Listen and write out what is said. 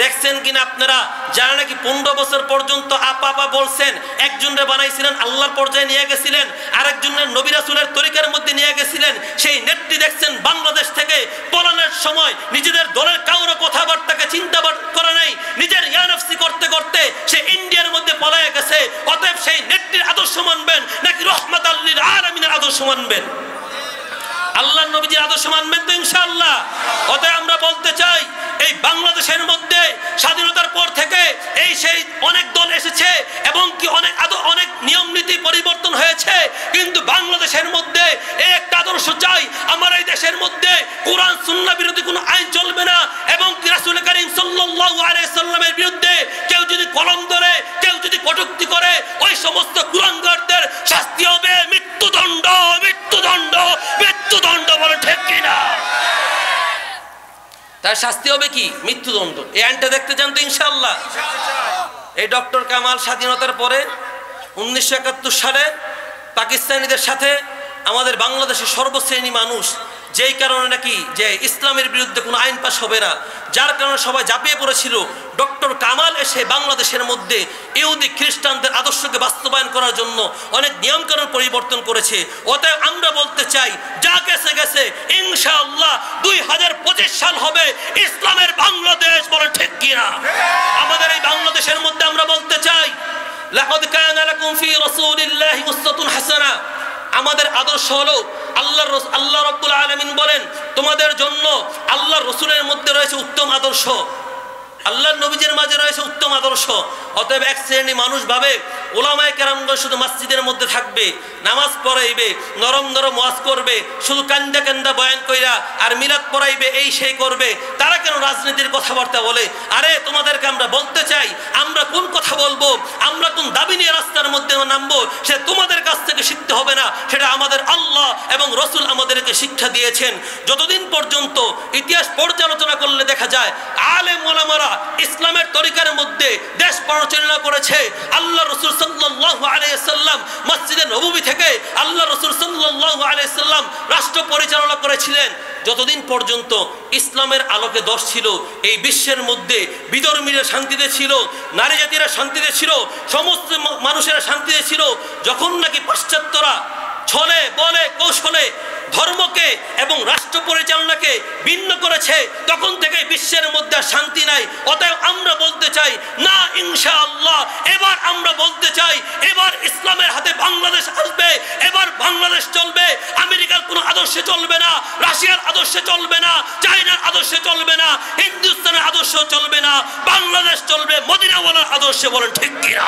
দেখছেন কিনা আপনারা, যারা নাকি 15 বছর পর্যন্ত আপা আপা বলছেন, একজনরে বানাইছিলেন আল্লাহর পর্যায়ে নিয়ে গেছিলেন, আরেকজনের নবী রাসূলের তরিকার মধ্যে নিয়ে গেছিলেন, সেই নেত্রী দেখছেন বাংলাদেশ থেকে পলানোর সময় নিজেদের দলের কারো কথাবার্তাকে চিন্তা করে নাই, নিজের ইয়ানফসি করতে করতে সে ইন্ডিয়ার মধ্যে পলায়ে গেছে। অতএব সেই নেত্রীর আদর্শ মানবেন নাকি রহমাতাল লিল আলামিনের আদর্শ মানবেন? আল্লাহর নবীজির আদর্শ মানবেন তো ইনশাআল্লাহ। অতএব আমরা বলতে চাই, এই বাংলাদেশের মধ্যে স্বাধীনতার পর থেকে এই সেই অনেক দল এসেছে এবং কি অনেক নিয়ম নীতি পরিবর্তন হয়েছে, কিন্তু বাংলাদেশের মধ্যে এই একটা আদর্শ চাই, আমার এই দেশের মধ্যে কোরআন সুন্নাহ বিরোধী কোনো আইন চলবে না, এবং রাসূল করিম সাল্লাল্লাহু আলাইহি সাল্লামের বিরুদ্ধে কেউ যদি কলম ধরে, কেউ যদি কটূক্তি করে, ওই সমস্ত কুলাঙ্গারদের শাস্তি হবে মৃত্যুদণ্ড, মৃত্যুদণ্ড, মৃত্যুদণ্ড। বলে ঠিক কিনা? তার শাস্তি হবে কি? মৃত্যুদণ্ড। এই আইনটা দেখতে চান তো ইনশাআল্লাহ? এই ডক্টর কামাল স্বাধীনতার পরে 1971 সালে পাকিস্তানিদের সাথে আমাদের বাংলাদেশের সর্বশ্রেণী মানুষ, যেই কারণে নাকি যে ইসলামের বিরুদ্ধে কোনো আইন পাস হবে না, যার কারণে সবাই ঝাঁপিয়ে পড়েছিল, ডক্টর কামাল এসে বাংলাদেশের মধ্যে ইহুদি খ্রিস্টানদের আদর্শকে বাস্তবায়ন করার জন্য অনেক নিয়মকানুন পরিবর্তন করেছে। অতএব আমরা বলতে চাই, যা গেছে গেছে, ইনশাআল্লাহ 2025 সাল হবে ইসলামের বাংলাদেশ। বলে ঠিক কিনা? আমাদের এই বাংলাদেশের মধ্যে আমরা বলতে চাই, লাকাদ কানা লাকুম ফি রাসূলিল্লাহি উসওয়াতুন হাসানাহ। আমাদের আদর্শ হলো আল্লাহ রাব্বুল আলামিন বলেন, তোমাদের জন্য আল্লাহর রাসূলের মধ্যে রয়েছে উত্তম আদর্শ, আল্লাহর নবীজির মাঝে রয়েছে উত্তম আদর্শ। অতএব এক শ্রেণী মানুষ ভাবে ওলামায়ে কেরামগণ শুধু মসজিদের মধ্যে থাকবে, নামাজ পড়াইবে, নরম নরম ওয়াজ করবে, শুধু কান্দা কান্দা বয়ান কইরা আর মিলাদ পড়াইবে, এই সেই করবে। তারা কেন রাজনীতির কথাবার্তা বলে? আরে তোমাদেরকে আমরা বলতে চাই, আমরা কোন কথা বলবো, আমরা কোন দাবি নিয়ে রাস্তার মধ্যে নামবো, সে তোমাদের কাছ থেকে শিখতে হবে না, সেটা আমাদের আল্লাহ এবং রসুল আমাদেরকে শিক্ষা দিয়েছেন। যতদিন পর্যন্ত ইতিহাস পর্যালোচনা করলে দেখা যায়, আলেম ওলামারা ইসলামের তরিকার মধ্যে দেশ পরিচালনা করেছে। আল্লাহ রসুল সাল্লাল্লাহু আলাইহি সাল্লাম মসজিদে নববী থেকে আল্লাহ রসুল সাল্লাল্লাহু আলাইহি সাল্লাম রাষ্ট্র পরিচালনা করেছিলেন। যতদিন পর্যন্ত ইসলামের আলোকে দশ ছিল, এই বিশ্বের মধ্যে বিধর্মীরা শান্তিতে ছিল, নারী জাতিরা শান্তিতে ছিল, সমস্ত মানুষেরা শান্তিতে ছিল। যখন নাকি পাশ্চাত্যরা ছলে বলে কৌশলে ধর্মকে এবং রাষ্ট্র পরিচালনাকে ভিন্ন করেছে, তখন থেকে বিশ্বের মধ্যে শান্তি নাই। অতএব আমরা বলতে চাই, না ইনশাআল্লাহ, এবার আমরা বলতে চাই, এবার ইসলামের হাতে বাংলাদেশ আসবে, এবার বাংলাদেশ চলবে, আমেরিকার কোনো আদর্শে চলবে না, রাশিয়ার আদর্শে চলবে না, চায়নার আদর্শে চলবে না, হিন্দুস্তানের আদর্শ চলবে না, বাংলাদেশ চলবে মদিনাওয়ালার আদর্শে। বলেন ঠিক কিনা?